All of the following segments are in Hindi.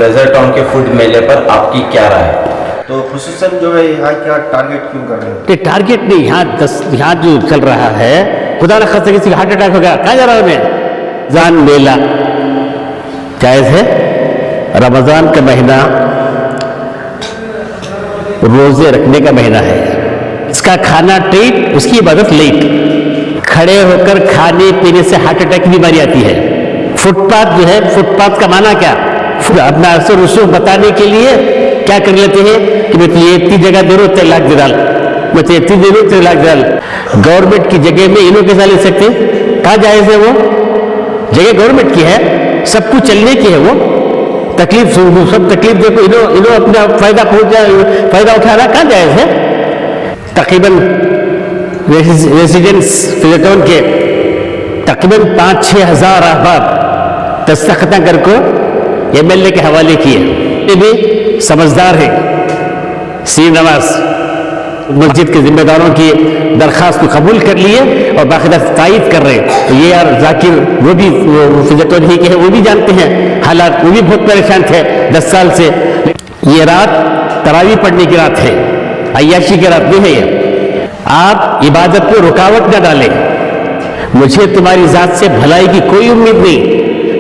फ्रेजर टाउन के फूड मेले पर आपकी क्या राय है? तो खुसूसन जो है यहाँ क्या टारगेट क्यों कर रहे हैं? ये टारगेट नहीं, यहाँ जो चल रहा है, खुदा न खास्ता किसी का हार्ट अटैक हो गया, कहाँ जा रहा है मैं? रमजान मेला जायज़ है। रमजान का महीना रोजे रखने का महीना है, इसका खाना ट्रीट, उसकी इबादत लेट। खड़े होकर खाने पीने से हार्ट अटैक की बीमारी आती है। फुटपाथ जो है, फुटपाथ का माना क्या? अपना असर रसूख बताने के लिए क्या कर लेते हैं कि मैं तो ये इतनी जगह दे रहा हूँ 3 लाख दे डाल, मैं तो इतनी दे रहा हूँ 3 लाख डाल। गवर्नमेंट की जगह में इन्हों कैसा ले सकते? कहाँ जायज़ है? वो जगह गवर्नमेंट की है, सब कुछ चलने की है। वो तकलीफ सब तकलीफ देखो, इन्हों अपना फायदा फायदा उठाना कहाँ जायज़ है? तकरीबन रेसिडेंस फिजटोन के तकरीबन 5-6 हज़ार अहबाब दस्तखत करके MLA के हवाले किए। ये भी समझदार है। सीर नवाज मस्जिद के जिम्मेदारों की दरख्वास्त को कबूल कर लिए और बाकायदा तायद कर रहे हैं। तो ये यार जाकिर वो भी फिजटोन ही के हैं, वो भी जानते हैं हालात, वो भी बहुत परेशान थे 10 साल से। ये रात तरावी पढ़ने की रात है, अय्याशी की रात नहीं है ये। आप इबादत में रुकावट न डालें। मुझे तुम्हारी जात से भलाई की कोई उम्मीद नहीं,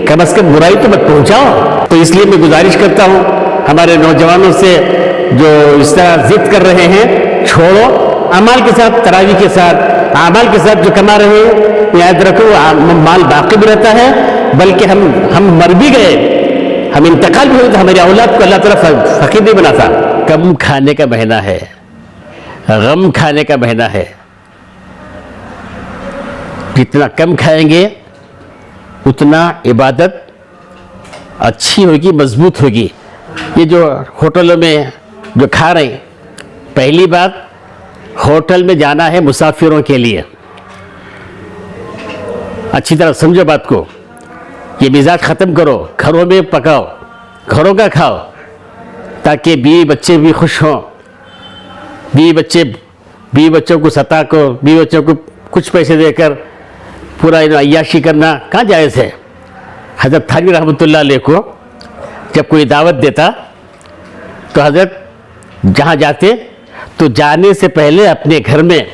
कम से कम बुराई तो मत पहुंचाओ। तो इसलिए मैं गुजारिश करता हूं हमारे नौजवानों से जो इस तरह जिद कर रहे हैं, छोड़ो। अमाल के साथ, तरावी के साथ, अमाल के साथ जो कमा रहे हैं, याद रखो माल बाकी भी रहता है, बल्कि हम मर भी गए, हम इंतकाल भी हुए तो हमारी औलाद को अल्लाह ताला फकीर नहीं बनाता। कम खाने का महीना है, गम खाने का महीना है। जितना कम खाएंगे उतना इबादत अच्छी होगी, मजबूत होगी। ये जो होटलों में जो खा रहे हैं, पहली बात, होटल में जाना है मुसाफिरों के लिए। अच्छी तरह समझो बात को। ये मिजाज ख़त्म करो, घरों में पकाओ, घरों का खाओ, ताकि बीवी बच्चे भी खुश हों। बीवी बच्चों को सता को, बीवी बच्चों को कुछ पैसे देकर पूरा अय्याशी करना कहाँ जायज़ है? हज़रत थानवी रहमतुल्लाह अलैह को जब कोई दावत देता तो हज़रत जहाँ जाते तो जाने से पहले अपने घर में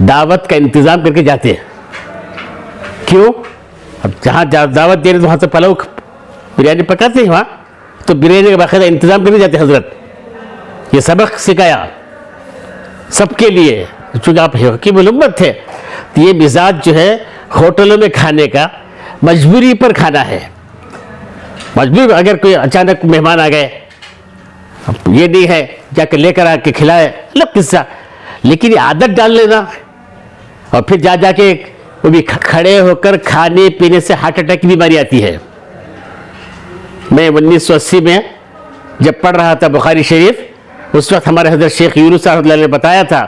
दावत का इंतज़ाम करके जाते। क्यों? अब जहाँ दावत दे रहे तो वहाँ से पलाव बिरयानी पकाते हैं, वहाँ तो बिरयानी का बाकायदा इंतज़ाम करके जाते हज़रत। ये सबक सिखाया सबके लिए, चूँकि आप हकीमुल उम्मत थे। तो ये मिजाज जो है होटलों में खाने का, मजबूरी पर खाना है। मजबूरी, अगर कोई अचानक मेहमान आ गए, ये नहीं है जाकर लेकर आके खिलाए, अलग किस्सा, लेकिन ये आदत डाल लेना और फिर जाके वो भी खड़े होकर खाने पीने से हार्ट अटैक की बीमारी आती है। मैं 1980 में जब पढ़ रहा था बुखारी शरीफ, उस वक्त हमारे हज़रत शेख यूनुस साहब ने बताया था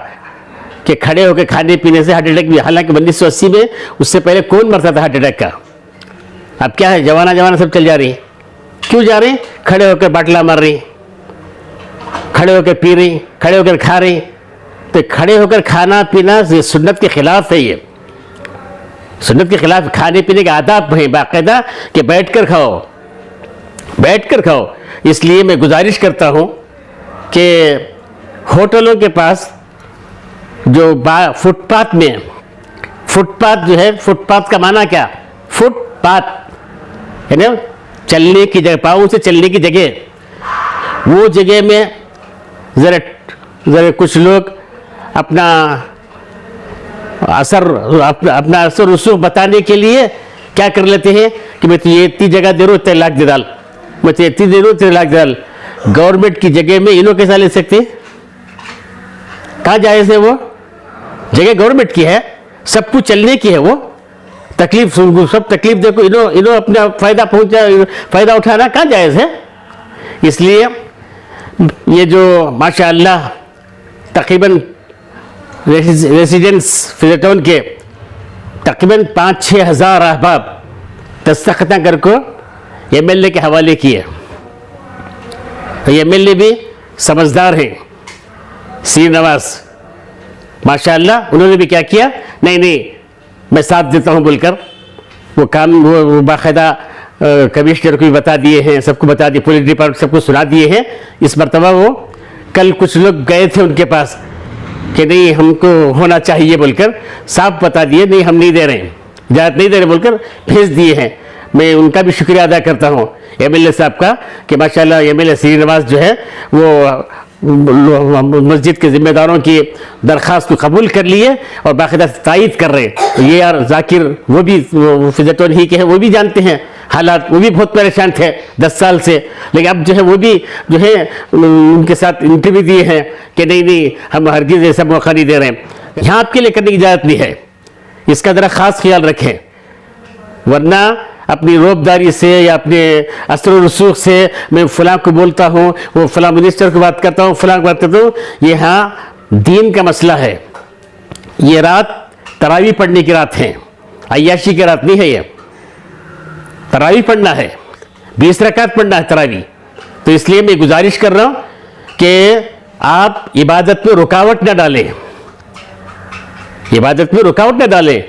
कि खड़े होकर खाने पीने से हार्ट अटैक भी। हालांकि 1980 में, उससे पहले कौन मरता था हार्ट अटैक का? अब क्या है, जवाना सब चल जा रही। क्यों जा रही? खड़े होकर बाटला मार रही, खड़े होकर पी रही, खड़े होकर खा रही। तो खड़े होकर खाना पीना ये सुन्नत के खिलाफ है। ये सुन्नत के खिलाफ खाने पीने के आदाब है बाकायदा कि बैठकर खाओ, बैठकर खाओ। इसलिए मैं गुजारिश करता हूँ कि होटलों के पास जो फुटपाथ में, फुटपाथ जो है, फुटपाथ का माना क्या? फुटपाथ है ना, चलने की जगह, पाँव से चलने की जगह। वो जगह में ज़रा कुछ लोग अपना असर रसूख बताने के लिए क्या कर लेते हैं कि मैं तो ये इतनी जगह दे रहा हूँ 3 लाख दे डाल, मैं तो इतनी दे रहा हूँ 3 लाख दे डाल। गवर्नमेंट की जगह में इन्हों कैसा ले सकते? कहाँ जायज़ है? वो जगह गवर्नमेंट की है, सब कुछ चलने की है। वो तकलीफ सब तकलीफ देखो, इन्हों अपना फायदा उठाना कहाँ जायज़ है? इसलिए ये जो माशाअल्लाह तकरीबन रेसिडेंस फिजटोन के तकरीबन 5-6 हज़ार अहबाब दस्तखत करके MLA के हवाले किए। तो MLA भी समझदार हैं। सीर नवाज माशाअल्लाह, उन्होंने भी क्या किया, नहीं मैं साथ देता हूं बोलकर वो काम, वो बाकायदा कमिश्नर को भी बता दिए हैं, सबको बता दिए, पुलिस डिपार्टमेंट सबको सुना दिए हैं। इस मरतबा वो कल कुछ लोग गए थे उनके पास कि नहीं हमको होना चाहिए बोलकर, साफ बता दिए नहीं हम नहीं दे रहे हैं, इजाज़त नहीं दे रहे बोलकर भेज दिए हैं। मैं उनका भी शुक्रिया अदा करता हूँ एमएलए साहब का कि माशाल्लाह एमएलए श्रीनिवास जो है वो मस्जिद के ज़िम्मेदारों की दरख्वास्त को कबूल कर लिए और बाकायदा तायद कर रहे हैं। ये यार जाकिर वो भी फिजतौन ही के हैं, वो भी जानते हैं हालात, वो भी बहुत परेशान थे 10 साल से, लेकिन अब जो है वो भी जो है उनके साथ इंटरव्यू दिए हैं कि नहीं नहीं हम हरगिज़ ऐसा मौका नहीं दे रहे हैं। यहाँ आपके लिए करने की इजाज़त नहीं है, इसका ज़रा ख़ास ख्याल रखें, वरना अपनी रोबदारी से या अपने असर रसूख से मैं फ़लाँ को बोलता हूँ, वो फ़लाँ मिनिस्टर को बात करता हूँ, फ़लाँ को बात करता हूँ। ये हाँ दीन का मसला है। ये रात तरावी पढ़ने की रात है, अय्याशी की रात नहीं है। ये तरावी पढ़ना है, 20 रकात पढ़ना है तरावी। तो इसलिए मैं गुजारिश कर रहा हूँ कि आप इबादत में रुकावट न डालें, इबादत में रुकावट न डालें।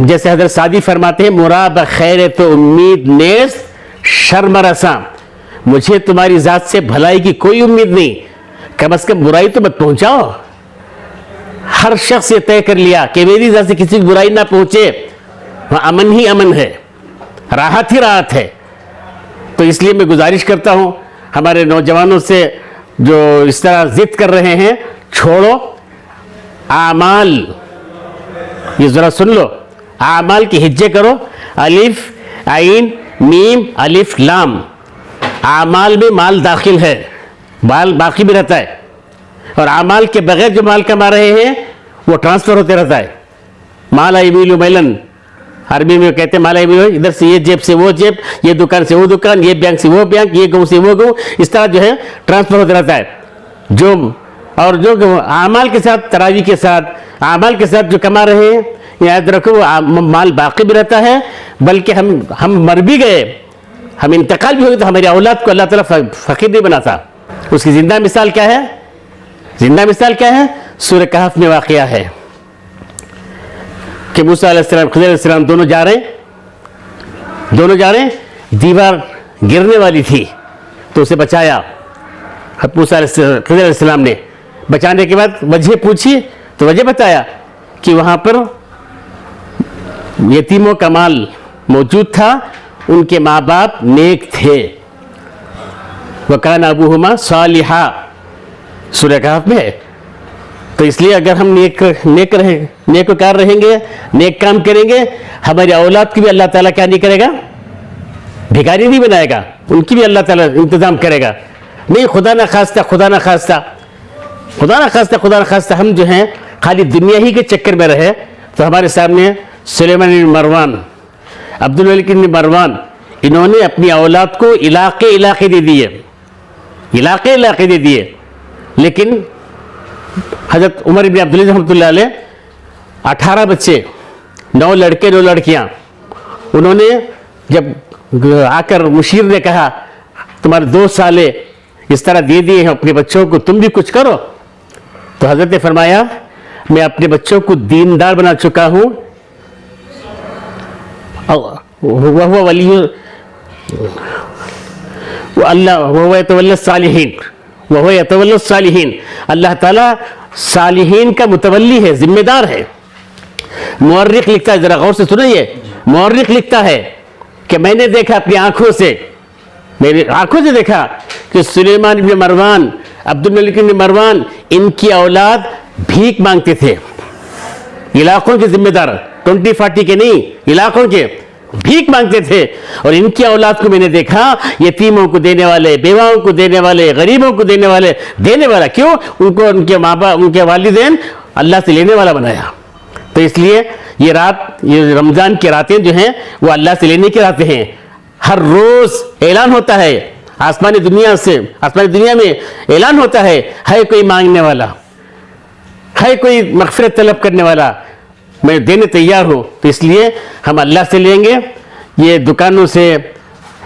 जैसे हज़रत सादी फरमाते हैं, मुराब खैर तो उम्मीद नेस शर्म रसा, मुझे तुम्हारी ज़ात से भलाई की कोई उम्मीद नहीं, कम अज़ कम बुराई तो मत पहुँचाओ। हर शख्स ये तय कर लिया कि मेरी ज़ात से किसी की बुराई ना पहुँचे, वहाँ अमन ही अमन है, राहत ही राहत है। तो इसलिए मैं गुजारिश करता हूँ हमारे नौजवानों से जो इस तरह ज़िद कर रहे हैं, छोड़ो आमाल, ये ज़रा सुन लो, आमाल की हिज्जे करो, अलिफ आइन मीम अलिफ लाम। आमाल में माल दाखिल है, माल बाकी भी रहता है, और आमाल के बगैर जो माल कमा रहे हैं वो ट्रांसफ़र होते रहता है। माला यमीलु मैलन, अरबी में कहते हैं माला यमीलु, इधर से ये जेब से वो जेब, ये दुकान से वो दुकान, ये बैंक से वो बैंक, ये गाँव से वो गाँव, इस तरह जो है ट्रांसफ़र होता रहता है। जो आमाल के साथ, तरावी के साथ, आमाल के साथ जो कमा रहे हैं, याद रखो माल बाकी भी रहता है, बल्कि हम मर भी गए, हम इंतकाल भी हो गए तो हमारी औलाद को अल्लाह ताला फ़कीर नहीं बनाता। उसकी ज़िंदा मिसाल क्या है? ज़िंदा मिसाल क्या है? सूरह कहफ में वाक़या है कि मूसा अलैहिस्सलाम, खिज़र अलैहिस्सलाम दोनों जा रहे हैं, दीवार गिरने वाली थी तो उसे बचाया मूसा अलैहिस्सलाम, खिज़र अलैहिस्सलाम ने। बचाने के बाद वजह पूछी तो वजह बताया कि वहाँ पर यतीमों का माल मौजूद था, उनके माँ बाप नेक थे, वकान अबूहुमा सालिहा, सूरह कहफ में है। तो इसलिए अगर हम नेककार रहेंगे, नेक काम करेंगे, हमारी औलाद की भी अल्लाह ताला क्या नहीं करेगा, भिखारी नहीं बनाएगा, उनकी भी अल्लाह ताला इंतज़ाम करेगा। नहीं खुदा ना खास्ता हम जो हैं खाली दुनिया ही के चक्कर में रहे तो हमारे सामने सुलेमान बिन मरवान, अब्दुल मलिक बिन मरवान, इन्होंने अपनी औलाद को इलाके दे दिए, लेकिन हज़रत उमर इब्न अब्दुल अज़ीज़ रहमतुल्लाह अलैह 18 बच्चे, 9 लड़के 9 लड़कियाँ। उन्होंने जब आकर मुशीर ने कहा तुम्हारे 2 साले इस तरह दे दिए हैं अपने बच्चों को, तुम भी कुछ करो, तो हज़रत ने फरमाया मैं अपने बच्चों को दीनदार बना चुका हूँ, वह वली वह यतवल्ला सालिहीन, अल्लाह ताला सालिहीन का मुतवल्ली है, जिम्मेदार है। मुअर्रिख लिखता है, जरा गौर से सुनिए, मुअर्रिख लिखता है कि मैंने देखा अपनी आंखों से, मेरी आंखों से देखा कि सुलेमान इब्न मरवान, अब्दुल मलिक इब्न मरवान, इनकी औलाद भीख मांगते थे, इलाकों के जिम्मेदार, 20-40 के नहीं, इलाकों के भीख मांगते थे। और इनकी औलाद को मैंने देखा यतीमों को देने वाले, बेवाओं को देने वाले, गरीबों को देने वाला। क्यों? उनको उनके माँ बाप, उनके वालिदैन अल्लाह से लेने वाला बनाया। तो इसलिए ये रात, ये रमज़ान की रातें जो हैं वो अल्लाह से लेने की रातें हैं। हर रोज़ ऐलान होता है आसमानी दुनिया में ऐलान होता है कोई मांगने वाला, है कोई मग़फ़िरत तलब करने वाला, मैं देने तैयार हूँ। तो इसलिए हम अल्लाह से लेंगे, ये दुकानों से,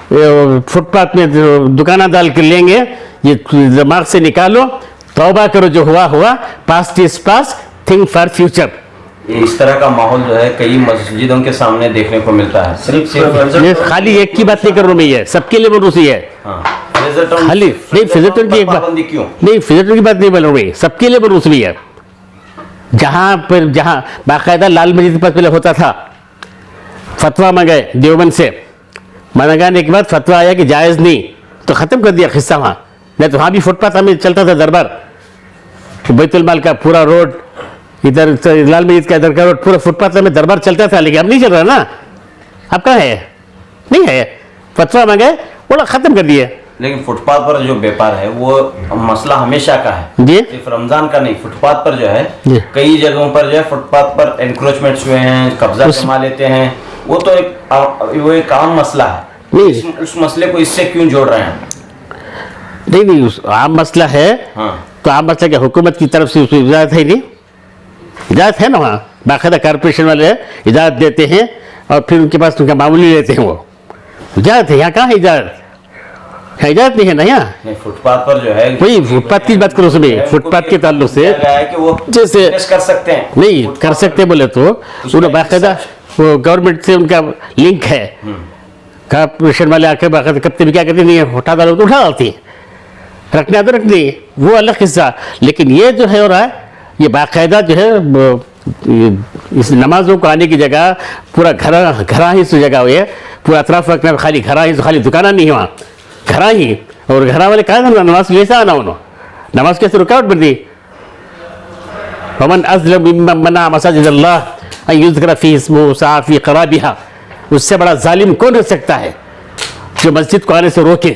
फुटपाथ में दुकाना डाल कर लेंगे, ये दिमाग से निकालो, तौबा करो, जो हुआ, past is past, think for future. ये इस तरह का माहौल जो है कई मस्जिदों के सामने देखने को मिलता है। सिर्फ ये खाली एक की बात नहीं कर रहा हूं मैं, ये सबके लिए बोल रहा हूं है। हाँ, फेजर टाउन खाली नहीं फेजर टाउन की एक बात पाबंदी क्यों? नहीं, फेजर टाउन की बात नहीं बोल रहा हूं मैं, सबके लिए बोल रहा हूं है। जहां बाकायदा लाल मस्जिद के पास पहले होता था, फतवा मंगाए देवबंद से, मंगाने के बाद फतवा आया कि जायज़ नहीं, तो ख़त्म कर दिया किस्सा वहाँ। नहीं तो वहाँ भी फुटपाथ हमें चलता था दरबार, बैतुल माल का पूरा रोड, इधर लाल मस्जिद का इधर का रोड, पूरा फुटपाथ में दरबार चलता था। लेकिन अब नहीं चल रहा ना, अब कहाँ है? नहीं है, फतवा मंगाए बोला ख़त्म कर दिया। लेकिन फुटपाथ पर जो व्यापार है वो मसला हमेशा का है जी, सिर्फ रमजान का नहीं। फुटपाथ पर जो जी। है कई जगहों पर जो है फुटपाथ पर एनक्रोचमेंट्स हुए हैं, कब्जा जमा लेते हैं, वो तो वो एक आम मसला है। नहीं। उस मसले को इससे क्यों जोड़ रहे हैं? नहीं, आम मसला है। हाँ, तो आम मसला क्या हुकूमत की तरफ से उसमें इजाज़त है? नहीं, इजाज़त है ना, वहाँ बाकायदा कॉरपोरेशन वाले इजाज़त देते हैं और फिर उनके पास उनका मामूली लेते हैं, वो इजाज़त है। यहाँ कहाँ है इजाज़त? यहाँ इजाज़त नहीं है ना। यहाँ नहीं, फुटपाथ पर जो है वही फुटपाथ की बात करो उसमें, फुटपाथ के ताल्लुक से है कि वो जैसे बिजनेस कर सकते हैं। नहीं कर सकते बोले तो उन्हें बाकायदा वो गवर्नमेंट से उनका लिंक है। कॉरपोरेशन वाले आकर बाकायदा कब भी क्या करते नहीं, उठा डालो तो उठा डालती है, रखना तो रखनी, वो अलग किस्सा। लेकिन ये जो है हो रहा है, ये बाकायदा जो है इस नमाजों को आने की जगह पूरा घरा ही सो जगह हुई है, पूरा अतराफ रखना, खाली घरा ही, खाली दुकाना नहीं है वहाँ, घरा ही। और घरा वाले कहा था नमाज कैसे आना, उन्होंने नमाज कैसे रुकावट बन दी। वमन अज़लम मिम्मन मना मसाजिद अल्लाह अन युज़करा फ़ीही इस्मुहु वसअ फ़ी ख़राबिहा, उससे बड़ा जालिम कौन हो सकता है जो मस्जिद को आने से रोके,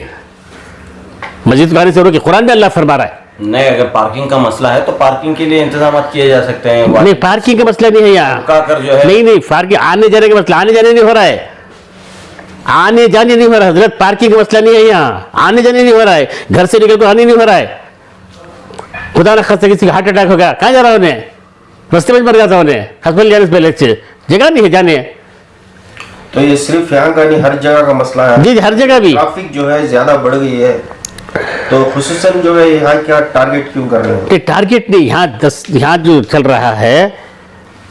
मस्जिद को आने से रोके। कुरान में अल्लाह फरमा रहा है। नहीं, अगर पार्किंग का मसला है तो पार्किंग के लिए इंतजाम किए जा सकते हैं। नहीं, पार्किंग का मसला नहीं है यहाँ, रुका कर जो है नहीं पार्किंग आने जाने का मसला, आने जाने नहीं हो रहा है, आने जाने नहीं हो रहा है हजरत, पार्किंग का मसला नहीं है यहाँ, आने जाने नहीं हो रहा है, घर से निकल कर आने नहीं हो रहा है। खुदा न खास्ता किसी का हार्ट अटैक होगा, कहाँ जा रहा उन्हें, रस्ते में मर जाता उन्हें, हस्पताल जाने से पहले जगह नहीं है जाने। तो ये सिर्फ यहाँ का नहीं, हर जगह का मसला है। जी, हर जगह भी ट्रैफिक जो है ज्यादा बढ़ गई है, तो खुसूसन जो है यहाँ क्या टारगेट क्यों कर रहे हैं? टारगेट नहीं, यहाँ जो चल रहा है,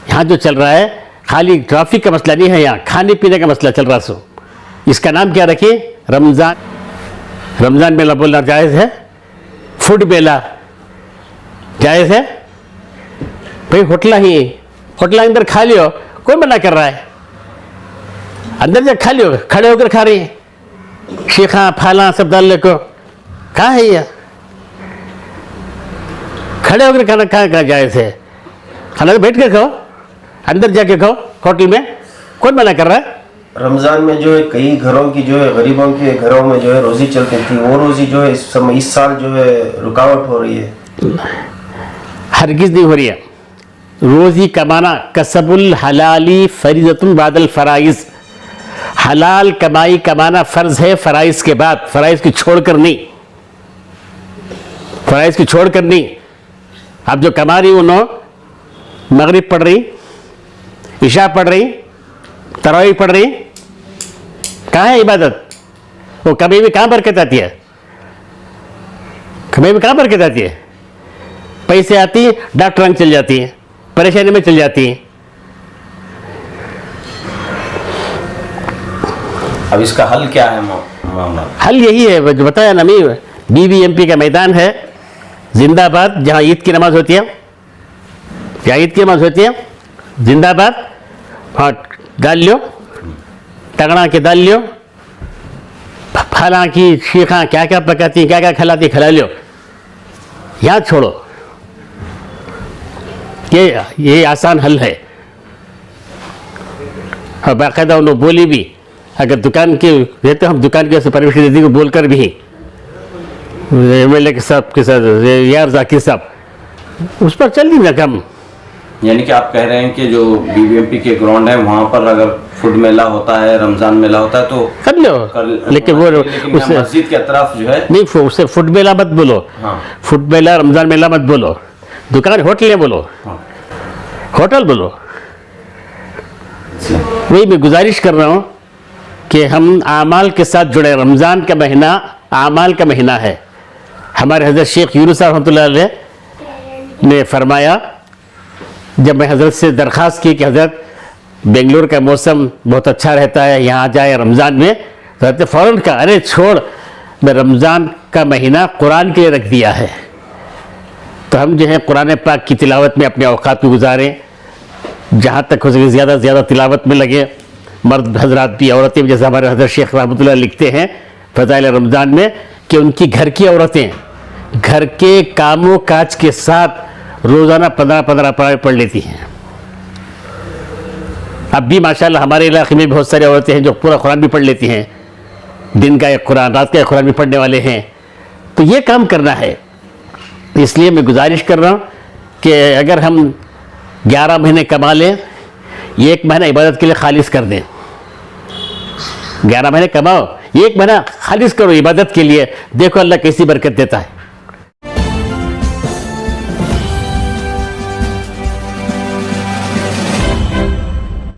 यहाँ जो चल रहा है खाली ट्रैफिक का मसला नहीं है, यहाँ खाने पीने का मसला चल रहा। सो इसका नाम क्या रखिए, रमज़ान। रमज़ान मेला बोलना जायज़ है, फूड मेला जायज़ है भाई। होटल अंदर खा लियो, कोई मना कर रहा है, अंदर जा खा लियो, खड़े होकर खा रही है, शीखा फाला सब डाल ले को, कहाँ है ये खड़े होकर खाना, कहाँ जायज़ है? खाना तो बैठ कर खाओ, अंदर जाके खाओ होटल में, कौन मना कर रहा है? रमजान में जो है कई घरों की जो है, गरीबों के घरों में जो है रोजी चलती थी, वो रोजी जो है इस साल जो है रुकावट हो रही है। हरगिज़ नहीं हो रही है। रोज़ी कमाना कसबुल हलाली फरीज़तुन बादल फ़राइज़, हलाल कमाई कमाना फ़र्ज़ है फ़राइज़ के बाद, फ़राइज़ की छोड़कर नहीं, फ़राइज़ की छोड़कर नहीं। आप जो कमा रही उन्होंने मगरिब पढ़ रही, इशा पढ़ रही, तरावी पढ़ रही, कहाँ है इबादत? वो कमाई में कहाँ बरकत आती है? कमाई में कहाँ बरकत आती है? पैसे आती है, डॉक्टर रंग चल जाती है, परेशानी में चल जाती है। अब इसका हल क्या है मामला? हल यही है जो बताया ना, मैं BBMP का मैदान है जिंदाबाद, जहाँ ईद की नमाज होती है, जहाँ ईद की नमाज होती है जिंदाबाद, हाँ डाल लियो, तगड़ा के डाल लियो, फला की शीखा क्या क्या पकाती, क्या क्या खिलाती, खिला लियो, यहाँ छोड़ो। ये आसान हल है। और बाकायदा उन्होंने बोली भी, अगर दुकान के रहते हम दुकान के परमिश दीदी को बोलकर भी MLA के साथ यार जाकिर साहब उस पर चल नहीं कम। यानी कि आप कह रहे हैं कि जो BBMP के ग्राउंड है वहाँ पर अगर फूड मेला होता है, रमजान मेला होता है तो कर लो, लेकिन वो उससे मस्जिद के तरफ जो है नहीं, उससे फूड मेला मत बोलो। हाँ। फूड मेला रमजान मेला मत बोलो, दुकान होटल बोलो। हाँ। होटल बोलो। वही मैं गुजारिश कर रहा हूँ कि हम आमाल के साथ जुड़े। रमज़ान का महीना आमाल का महीना है। हमारे हज़रत शेख यूनुस साहब रहमतुल्लाह अलैह ने फरमाया, जब मैं हज़रत से दरख्वास्त की कि हज़रत बेंगलुरु का मौसम बहुत अच्छा रहता है, यहाँ जाए रमज़ान में, तो हज़रत फ़ौरन कहा, अरे छोड़, मैं रमज़ान का महीना कुरान के लिए रख दिया है। तो हम जो है कुरान पाक की तिलावत में अपने औकात को गुजारें, जहाँ तक हो सके ज़्यादा से ज़्यादा तिलावत में लगे, मर्द हजरात भी, औरतें भी। जैसे हमारे हज़रत शेख रहमतुल्लाह लिखते हैं फ़ज़ाइल रमज़ान में कि उनकी घर की औरतें घर के कामों काज के साथ रोज़ाना 15-15 पारे पढ़ लेती हैं। अब भी माशाल्लाह हमारे इलाके में बहुत सारी औरतें हैं जो पूरा कुरान भी पढ़ लेती हैं, दिन का एक कुरान, रात का एक कुरान भी पढ़ने वाले हैं। तो ये काम करना है। इसलिए मैं गुजारिश कर रहा हूँ कि अगर हम 11 महीने कमा लें, 1 महीना इबादत के लिए खालिस कर दें। 11 महीने कमाओ, 1 महीना खालिस करो इबादत के लिए, देखो अल्लाह कैसी बरकत देता है।